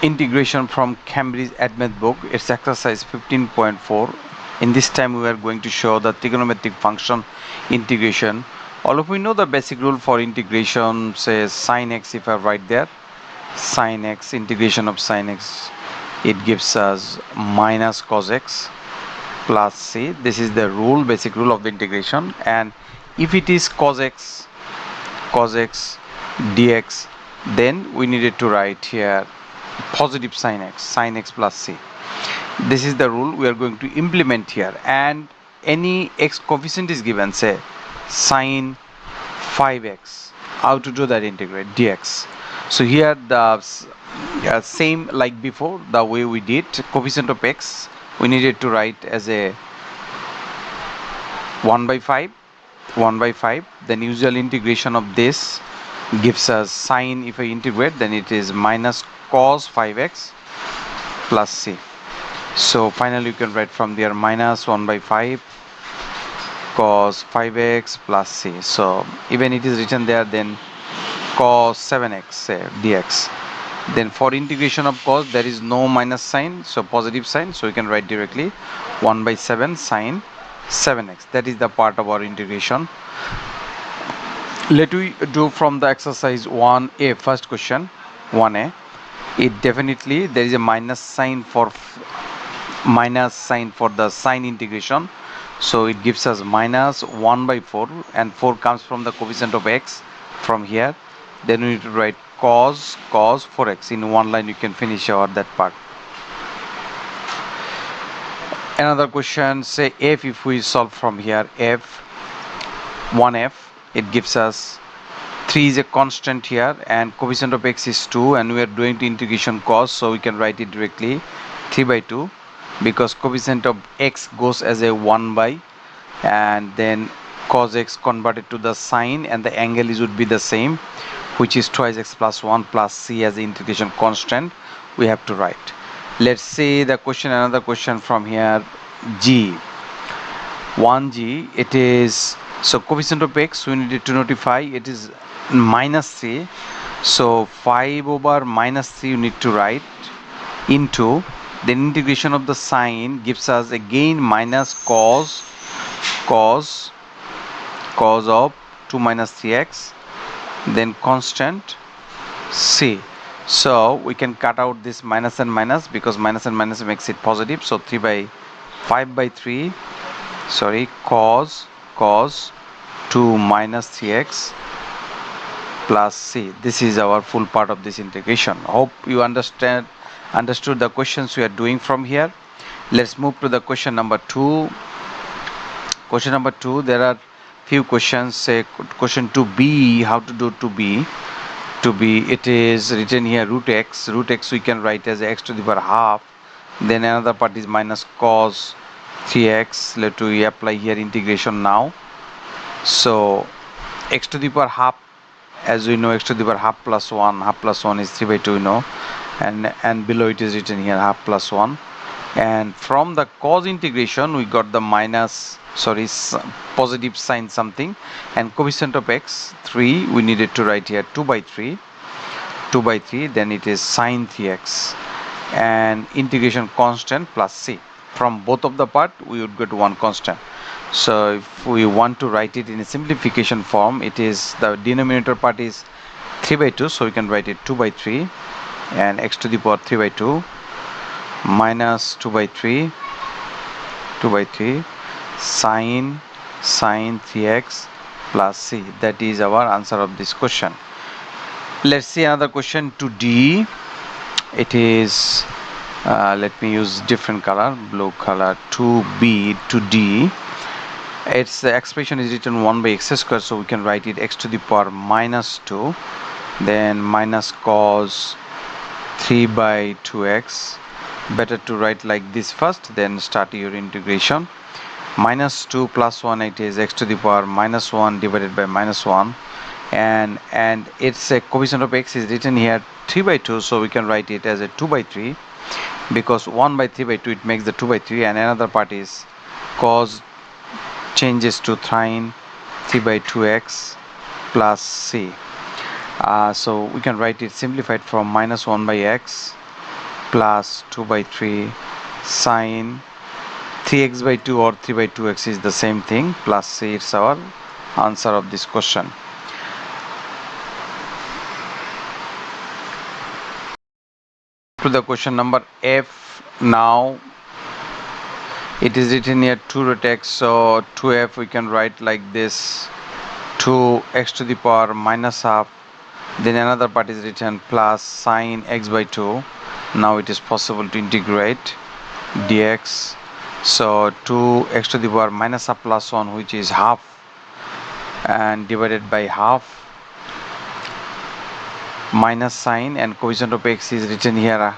integration from Cambridge Admit book. It's exercise 15.4. In this time we are going to show the trigonometric function integration. All of we know the basic rule for integration says sin x. If I write there sin x, integration of sin x, it gives us minus cos x plus c. This is the rule, basic rule of the integration. And if it is cos x dx, then we needed to write here positive sin x plus c. This is the rule we are going to implement here. And any x coefficient is given, say sin 5x, how to do that integrate dx. So here the same like before, the way we did coefficient of x, we needed to write as a 1 by 5, then usual integration of this gives us sine. If I integrate, then it is minus cos 5x plus c. So finally you can write from there minus 1 by 5 cos 5x plus c. So even it is written there, then cos 7x say dx. Then for integration of cos, there is no minus sign, so positive sign, so we can write directly 1 by 7 sine 7x. That is the part of our integration. Let we do from the exercise 1a, first question 1a. It definitely there is a minus sign for the sine integration, so it gives us minus 1 by 4, and 4 comes from the coefficient of x from here. Then we need to write cos 4x. In one line you can finish our that part. Another question, say f. If we solve from here f 1f, it gives us 3 is a constant here and coefficient of x is 2, and we are doing the integration cos, so we can write it directly 3 by 2, because coefficient of x goes as a 1 by, and then cos x converted to the sine, and the angle is would be the same, which is twice x plus 1 plus c as the integration constant we have to write. Let's see the question, another question from here g 1g. It is, so coefficient of x we needed to notify, it is minus 3, so 5 over minus 3 you need to write into, then integration of the sine gives us again minus cos of 2 minus 3x, then constant c. So we can cut out this minus and minus, because minus and minus makes it positive. So 3 by 5 by 3, sorry, cos 2 minus 3x plus c. This is our full part of this integration. Hope you understood the questions we are doing from here. Let's move to the question number 2. Question number 2, there are few questions. Say question 2b, how to do 2b. It is written here root x we can write as x to the power half, then another part is minus cos 3x. Let we apply here integration now. So x to the power half, as we know, x to the power half plus 1 is 3 by 2, you know, and below it is written here half plus 1, and from the cos integration we got the positive sign something, and coefficient of x 3 we needed to write here 2 by 3, then it is sine 3x, and integration constant plus c. From both of the part we would get one constant. So if we want to write it in a simplification form, it is the denominator part is 3 by 2, so we can write it 2 by 3, and x to the power 3 by 2 minus 2 by 3 sine 3x plus c. That is our answer of this question. Let's see another question 2d. It is let me use different color, blue color. 2d, its the expression is written 1 by x square, so we can write it x to the power minus 2, then minus cos 3 by 2x. Better to write like this first, then start your integration. Minus 2 plus 1, it is x to the power minus 1 divided by minus 1, and its a coefficient of x is written here 3 by 2, so we can write it as a 2 by 3, because 1 by 3 by 2 it makes the 2 by 3, and another part is cos changes to sine 3 by 2x plus c. So we can write it simplified from minus 1 by x plus 2 by 3 sine 3x by 2 or 3 by 2x is the same thing, plus c. It's our answer of this question. To the question number F. Now it is written here 2 root x, so 2f we can write like this, 2x to the power minus half, then another part is written plus sine x by 2. Now it is possible to integrate dx, so 2x to the power minus half plus 1, which is half, and divided by half, minus sine, and coefficient of x is written here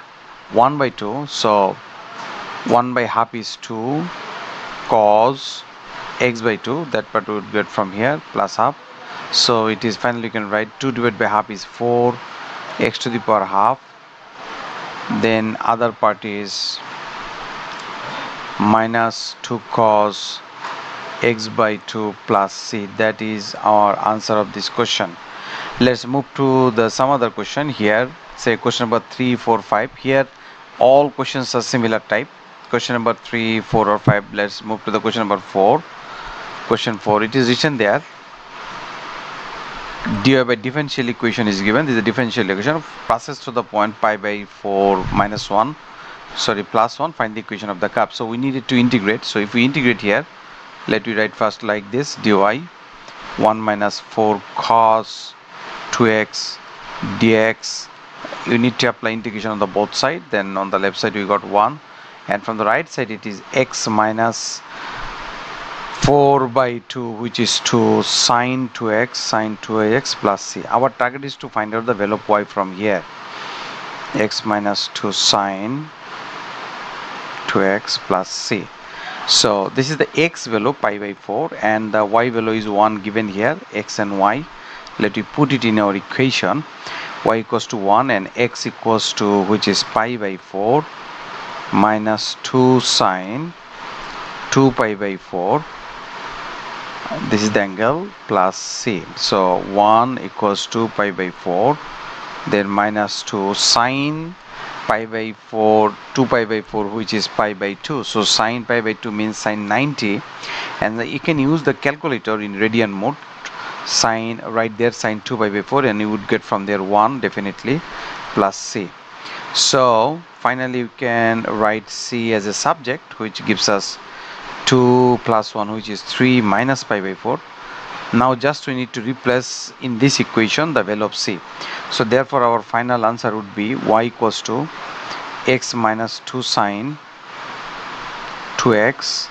1 by 2, so 1 by half is 2 cos x by 2, that part we would get from here, plus half. So it is finally you can write 2 divided by half is 4 x to the power half, then other part is minus 2 cos x by 2 plus c. That is our answer of this question. Let's move to the some other question here, say question number 3, 4, 5. Here all questions are similar type. Question number 3, 4 or 5. Let's move to the question number 4. Question 4, it is written there, dy by differential equation is given. This is a differential equation, passes to the point pi by 4 minus 1, sorry, plus 1. Find the equation of the curve. So we needed to integrate. So if we integrate here, let me write first like this, dy 1 minus 4 cos 2x dx. You need to apply integration on the both side. Then on the left side we got 1, and from the right side it is x minus 4 by 2, which is 2 sine 2x plus c. Our target is to find out the value of y from here, x minus 2 sine 2x plus c. So this is the x value pi by 4, and the y value is 1 given here, x and y. Let me put it in our equation. Y equals to 1 and x equals to, which is pi by 4 minus 2 sine 2 pi by 4. This is the angle plus c. So 1 equals to pi by 4, then minus 2 sine pi by 4, 2 pi by 4, which is pi by 2. So sine pi by 2 means sine 90, and you can use the calculator in radian mode. Sine, right there, sine 2 pi by 4, and you would get from there 1 definitely, plus c. So finally you can write c as a subject, which gives us 2 plus 1, which is 3 minus pi by 4. Now just we need to replace in this equation the value of c. So therefore our final answer would be y equals to x minus 2 sine 2x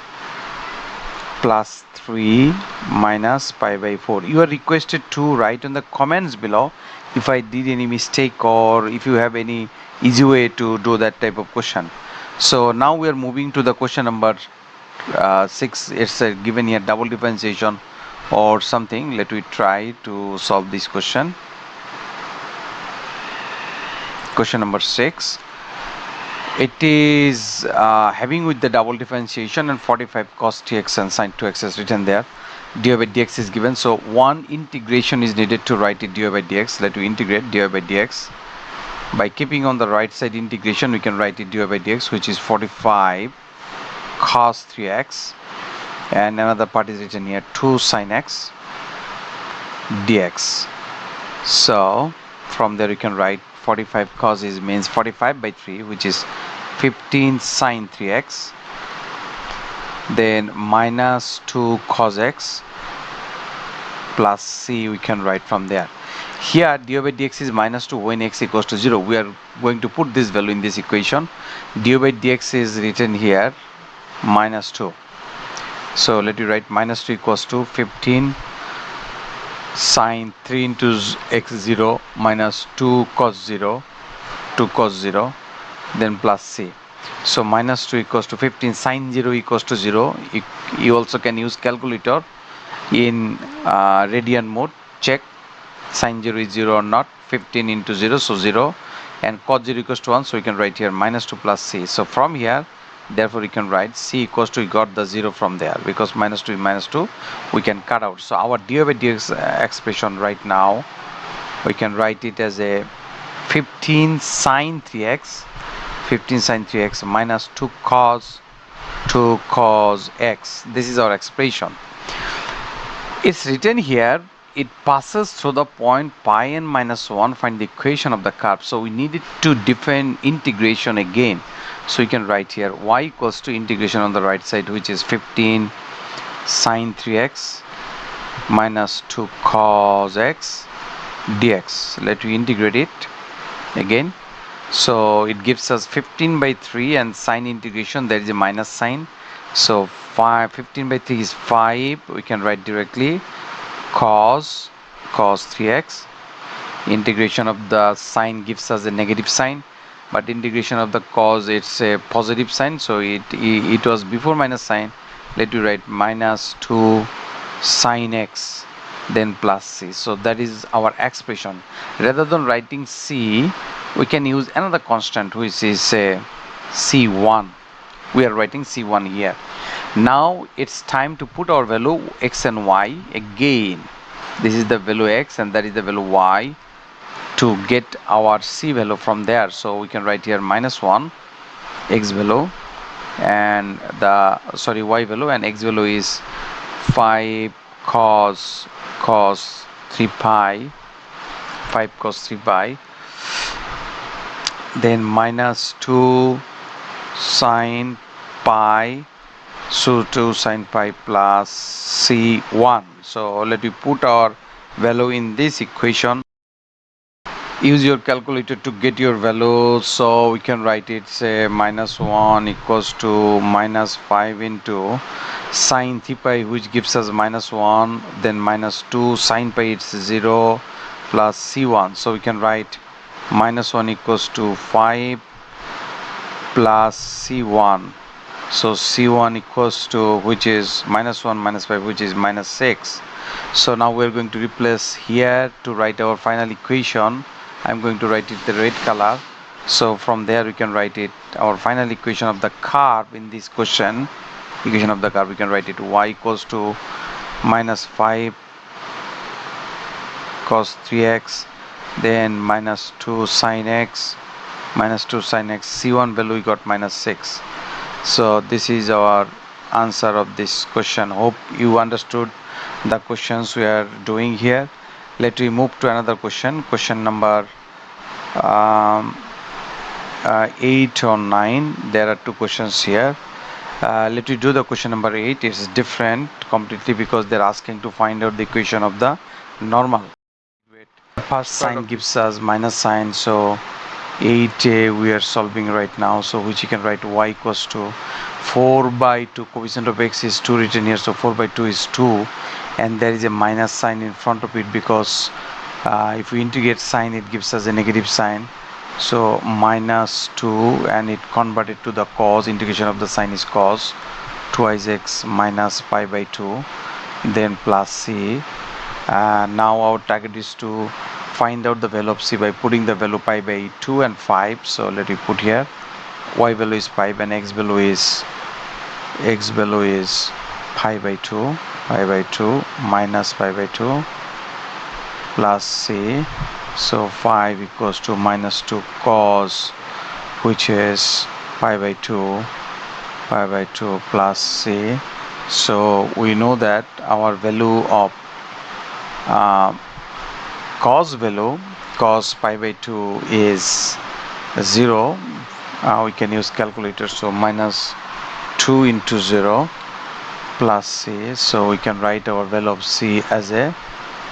plus 3 minus pi by 4. You are requested to write in the comments below if I did any mistake, or if you have any easy way to do that type of question. So now we are moving to the question number 6. It's given here double differentiation or something. Let me try to solve this question. Question number 6. It is having with the double differentiation and 45 cos 2x and sin 2x is written there. Dy by dx is given. So one integration is needed to write it dy by dx. Let me integrate dy by dx. By keeping on the right side integration, we can write it dy by dx, which is 45 cos 3x, and another part is written here 2 sin x dx. So from there you can write 45 cos is means 45 by 3, which is 15 sin 3x, then minus 2 cos x plus c we can write from there. Here dy by dx is minus 2 when x equals to 0. We are going to put this value in this equation. Dy by dx is written here minus 2. So let me write minus 2 equals to 15 sine 3 into x0 minus 2 cos 0, then plus c. So minus 2 equals to 15 sine 0 equals to 0. You also can use calculator in radian mode. Check sine 0 is 0 or not. 15 into 0, so 0, and cos 0 equals to 1, so we can write here minus 2 plus c. So from here, therefore we can write c equals to, we got the 0 from there, because minus 2 is minus 2, we can cut out. So our dy by dx expression right now, we can write it as a 15 sine 3x, 15 sine 3x minus 2 cos x. This is our expression. It's written here, it passes through the point pi n minus 1. Find the equation of the curve. So we needed to define integration again. So you can write here y equals to integration on the right side, which is 15 sine 3x minus 2 cos x dx. Let me integrate it again. So it gives us 15 by 3, and sign integration, there is a minus sign. So 15 by 3 is 5. We can write directly cos 3x. Integration of the sign gives us a negative sign, but integration of the cos, it's a positive sign. So it was before minus sign. Let me write minus 2 sine x, then plus c. So that is our expression. Rather than writing c, we can use another constant, which is c1. We are writing c1 here. Now it's time to put our value x and y again. This is the value x and that is the value y, to get our c value from there. So we can write here minus 1 x value and the y value, and x value is 5 cos 3 pi, 5 cos 3 pi, then minus 2 sine pi, so 2 sine pi plus c1. So let me put our value in this equation. Use your calculator to get your value. So we can write it, say minus 1 equals to minus 5 into sine 3 pi, which gives us minus 1, then minus 2 sine pi, it's 0, plus c1. So we can write minus 1 equals to 5 plus c1. So c1 equals to, which is minus 1 minus 5, which is minus 6. So now we're going to replace here to write our final equation. I'm going to write it the red color. So from there we can write it, our final equation of the curve in this question. Equation of the curve, we can write it y equals to minus 5 cos 3x, then minus 2 sine x, minus 2 sine x, c1 value we got minus 6. So this is our answer of this question. Hope you understood the questions we are doing here. Let me move to another question. Question number 8 or 9. There are two questions here. Let me do the question number 8. It's different completely because they're asking to find out the equation of the normal. First sign gives us minus sign, so 8 we are solving right now. So which you can write y equals to 4 by 2. Coefficient of x is 2 written here, so 4 by 2 is 2, and there is a minus sign in front of it because if we integrate sign, it gives us a negative sign. So minus 2, and it converted to the cos. Integration of the sign is cos twice x minus pi by 2, then plus c. Now our target is to find out the value of c by putting the value pi by 2 and 5. So let me put here y value is 5 and x value is pi by 2 minus pi by 2 plus c. So 5 equals to minus 2 cos, which is pi by 2 plus c. So we know that our value of cos pi by 2 is 0. We can use calculator. So minus 2 into 0 plus c. So we can write our value of c as a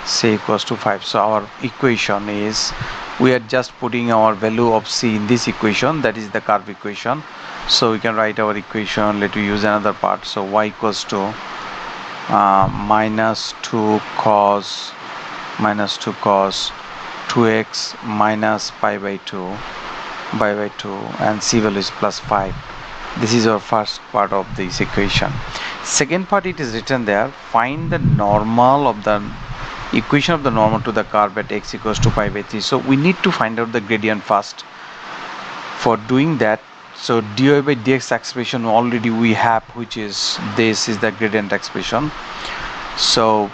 c equals to 5. So our equation is, we are just putting our value of c in this equation, that is the curve equation. So we can write our equation. Let me use another part. So y equals to minus 2 cos 2x minus pi by 2 and c value is plus 5. This is our first part of this equation. Second part, it is written there, find the normal of the equation of the normal to the curve at x equals to pi by 3. So we need to find out the gradient first. For doing that, so dy by dx expression already we have, which is, this is the gradient expression. So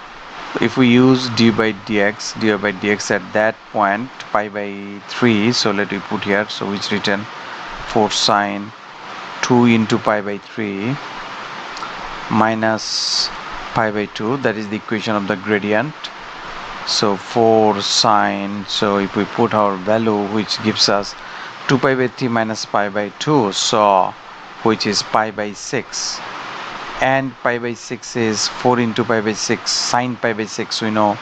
if we use dy by dx at that point pi by 3, so let me put here, so which written 4 sine 2 into pi by 3 minus pi by 2, that is the equation of the gradient. So 4 sine, so if we put our value, which gives us 2 pi by 3 minus pi by 2, so which is pi by 6, and pi by 6 is 4 into pi by 6 sine pi by 6. We know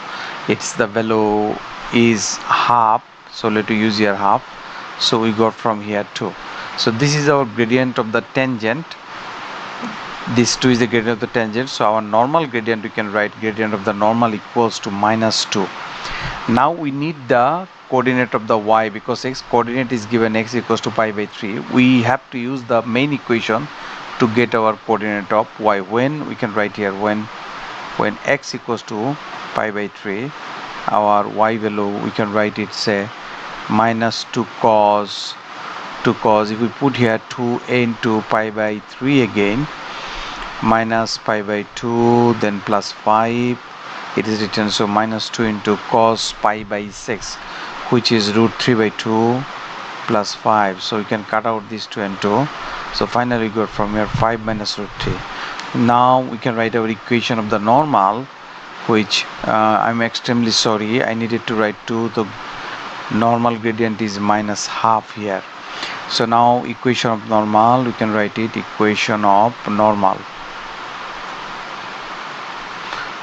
it's the value is half, so let us use here half. So we got from here 2. So this is our gradient of the tangent. This 2 is the gradient of the tangent. So our normal gradient, we can write gradient of the normal equals to minus 2. Now we need the coordinate of the y, because x coordinate is given x equals to pi by 3. We have to use the main equation to get our coordinate of y. When we can write here, when x equals to pi by 3, our y value, we can write it, say minus 2 cos. If we put here 2 into pi by 3 again, minus pi by 2, then plus 5, it is written. So minus 2 into cos pi by 6, which is root 3 by 2 plus 5. So we can cut out these 2 and 2. So finally we got from here 5 minus root 3. Now we can write our equation of the normal, which I'm extremely sorry, I needed to write 2. The normal gradient is minus half here. So now equation of normal, we can write it equation of normal,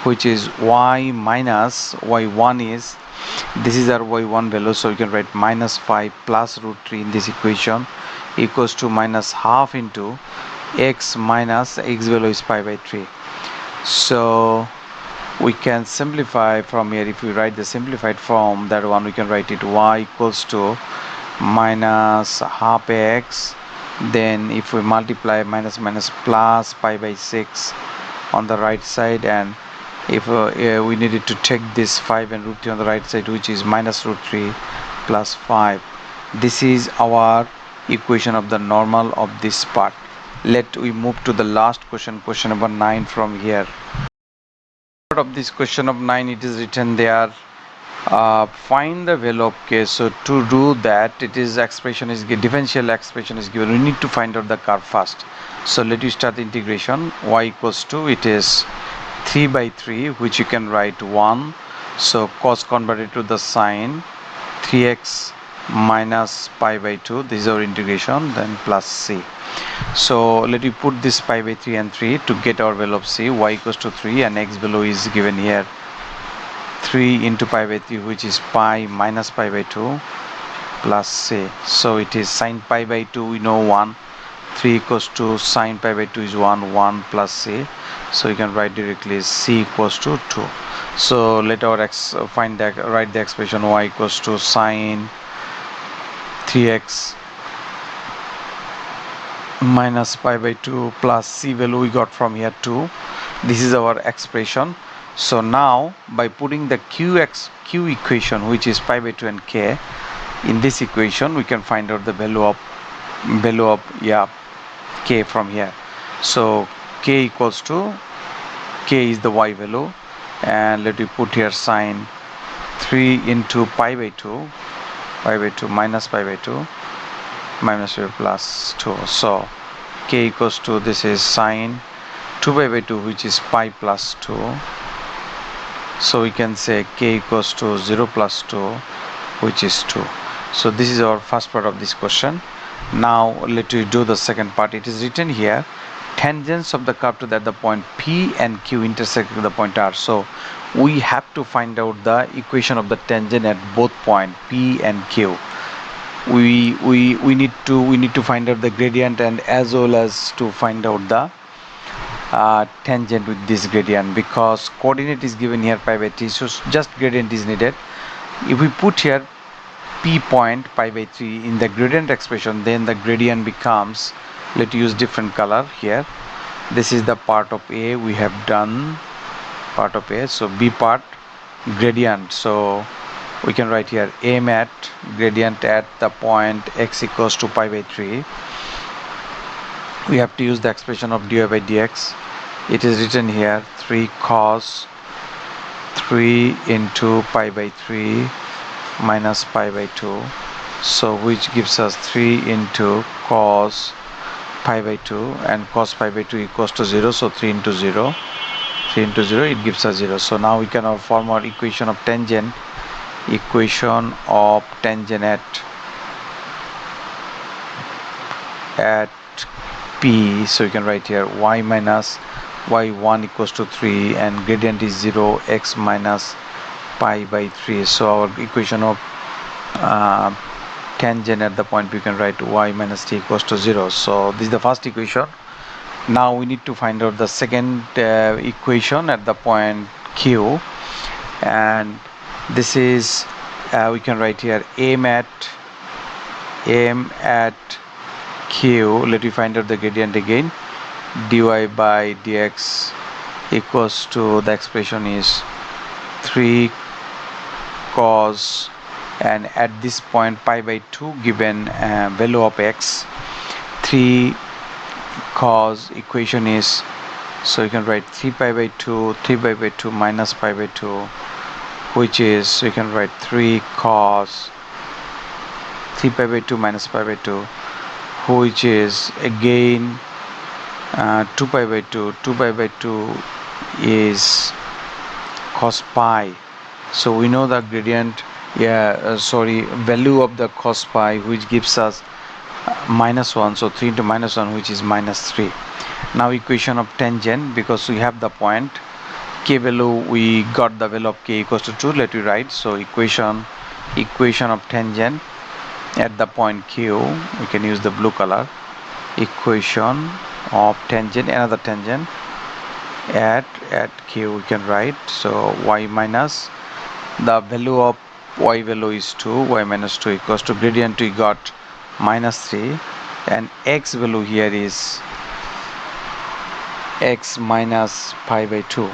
which is y minus y1 is, this is our y1 value, so we can write minus 5 plus root 3 in this equation equals to minus half into x minus x value is pi by 3. So we can simplify from here. If we write the simplified form, that one we can write it y equals to minus half x, then if we multiply minus plus pi by 6 on the right side, and if we needed to take this 5 and root 3 on the right side, which is minus root 3 plus 5. This is our equation of the normal of this part. Let we move to the last question, question number 9 from here. Of this question of 9, it is written there, find the value of k. So to do that, it is expression is differential expression is given. We need to find out the curve first. So let you start the integration. Y equals to, it is 3 by 3, which you can write 1. So cos converted to the sine, 3x minus pi by 2, this is our integration, then plus c. So let me put this pi by 3 and 3 to get our value of c. Y equals to 3 and x value is given here 3 into pi by 3, which is pi minus pi by 2 plus c. So it is sine pi by 2, we know 1, 3 equals to sine pi by 2 is 1 plus c. So you can write directly c equals to 2. So let our write the expression y equals to sine 3x minus pi by 2 plus c value we got from here 2. This is our expression. So now by putting the q equation, which is pi by 2 and k, in this equation we can find out the value of k from here. So k equals to, k is the y value, and let me put here sine 3 into pi by 2 minus pi by 2 minus plus 2. So k equals to, this is sine 2 pi by 2, which is pi plus 2. So we can say k equals to 0 plus 2, which is 2. So this is our first part of this question. Now let me do the second part. It is written here, tangents of the curve to that the point P and Q intersect with the point R. So we have to find out the equation of the tangent at both point P and Q. We need to find out the gradient, and as well as to find out the tangent with this gradient, because coordinate is given here pi by 3, so just gradient is needed. If we put here P point pi by 3 in the gradient expression, then the gradient becomes, let's use different color here. This is the part of A, we have done part of A. So B part gradient, so we can write here M at gradient at the point x equals to pi by 3. We have to use the expression of dy by dx. It is written here 3 cos 3 into pi by 3 minus pi by 2 so which gives us 3 into cos pi by 2, and cos pi by 2 equals to 0, so 3 into 0, 3 into 0, it gives us 0. So now we can form our equation of tangent at P. So you can write here y minus y1 equals to 3 and gradient is 0, x minus pi by 3. So our equation of tangent at the point, we can write y minus t equals to 0. So this is the first equation. Now we need to find out the second equation at the point Q, and this is we can write here m at Q. Let me find out the gradient again. Dy by dx equals to, the expression is 3 cos, and at this point pi by 2 given value of x, 3 cos equation is, so you can write 3 pi by 2 minus pi by 2, which is, you can write 3 cos 3 pi by 2 minus pi by 2, which is again 2 pi by 2. 2 pi by 2 is cos pi. So we know the gradient, value of the cos pi, which gives us minus 1. So 3 into minus 1, which is minus 3. Now equation of tangent, because we have the point k value, we got the value of k equals to 2. Let me write. So equation of tangent at the point Q, we can use the blue color. Equation of tangent, another tangent at Q, we can write. So y minus, the value of y value is 2, y minus 2 equals to gradient, we got minus 3, and x value here is x minus pi by 2.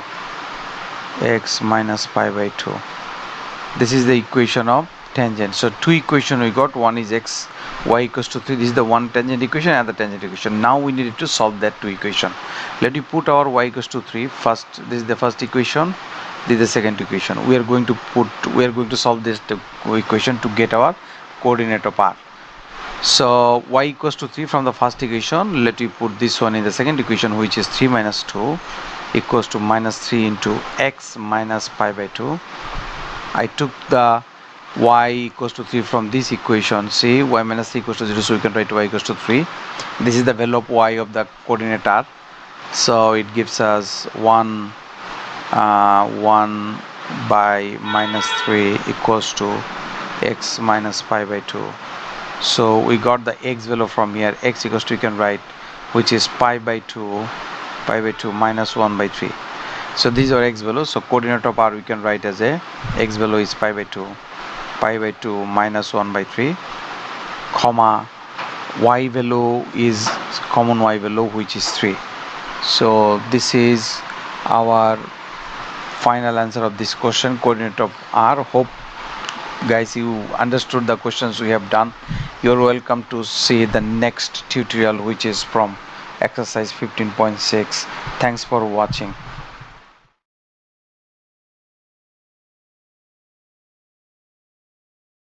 X minus pi by 2. This is the equation of tangent. So two equation we got. One is x y equals to 3. This is the one tangent equation and the tangent equation. Now we need to solve that two equation. Let me put our y equals to 3 first. This is the first equation. This is the second equation. We are going to solve this equation to get our coordinate of r. So y equals to 3 from the first equation. Let me put this one in the second equation, which is 3 minus 2 equals to minus 3 into x minus pi by 2. I took the y equals to 3 from this equation. See, y minus 3 equals to 0, so we can write y equals to 3. This is the value of y of the coordinate r. So it gives us 1 by minus 3 equals to x minus pi by 2. So we got the x value from here. X equals to, you can write, which is pi by 2 minus 1 by 3. So these are x values. So coordinate of r we can write as a x value is pi by 2 minus 1 by 3, comma y value is common y value, which is 3. So this is our final answer of this question, coordinate of r. Hope guys you understood the questions we have done. You're welcome to see the next tutorial, which is from exercise 15.6. Thanks for watching.